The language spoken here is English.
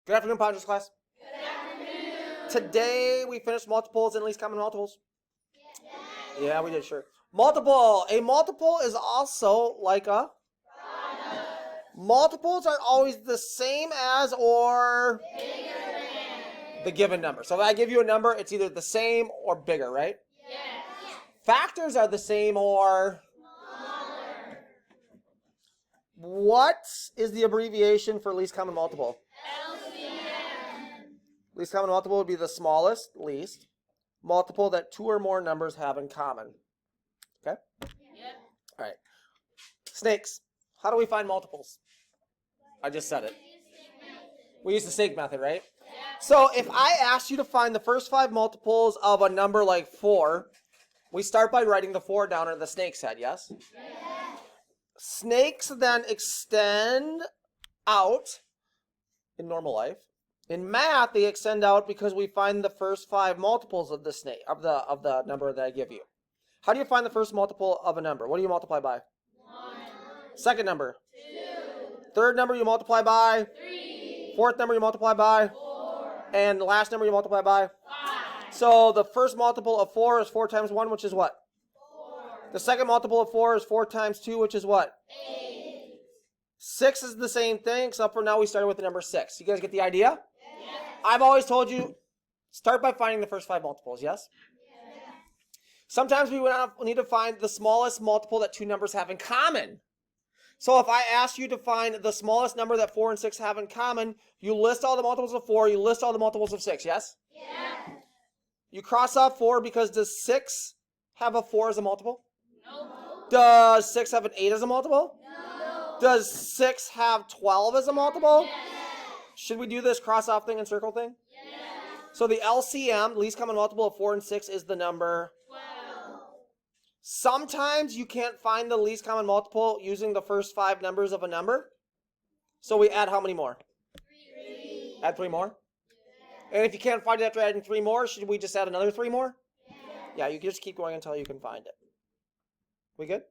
Good afternoon, Pottinger class. Good afternoon. Today we finished multiples and least common multiples. Yeah, we did, sure. Multiple. A multiple is also like a Product. multiples are always the same as or Bigger than. the given number. So if I give you a number, it's either the same or bigger, right? Yes. Factors are the same or Smaller. what is the abbreviation for least common multiple? LCM. Least common multiple would be the smallest, least, multiple that two or more numbers have in common. Okay? Yep. All right. Snakes. How do we find multiples? I just said it. We use the snake method, right? So if I asked you to find the first 5 multiples of a number like 4, we start by writing the 4 down in the snake's head, yes? Yes. Snakes then extend out in normal life. In math, they extend out because we find the first 5 multiples of the snake of the number that I give you. How do you find the first multiple of a number? What do you multiply by? 1, Second number. 2, Third number you multiply by. 3, Fourth number you multiply by. 4, And the last number you multiply by. 5, So the first multiple of 4 is 4 times 1, which is what? 4, The second multiple of 4 is 4 times 2, which is what? 8. 6 is the same thing, except for now we started with the number 6. You guys get the idea? Yes. I've always told you, start by finding the first 5 multiples, yes? Yes. Sometimes we need to find the smallest multiple that 2 numbers have in common. So if I ask you to find the smallest number that 4 and 6 have in common, you list all the multiples of 4, you list all the multiples of 6, yes? Yes. You cross off 4 because does 6 have a 4 as a multiple? No. Does 6 have an 8 as a multiple? No. Does 6 have 12 as a multiple? Yes. Should we do this cross off thing and circle thing? Yes. So the LCM, least common multiple of 4 and 6, is the number. 12. Sometimes you can't find the least common multiple using the first 5 numbers of a number. So we add how many more? 3. Add 3 more? And if you can't find it after adding 3 more, should we just add another 3 more? Yes. Yeah, you can just keep going until you can find it. We good?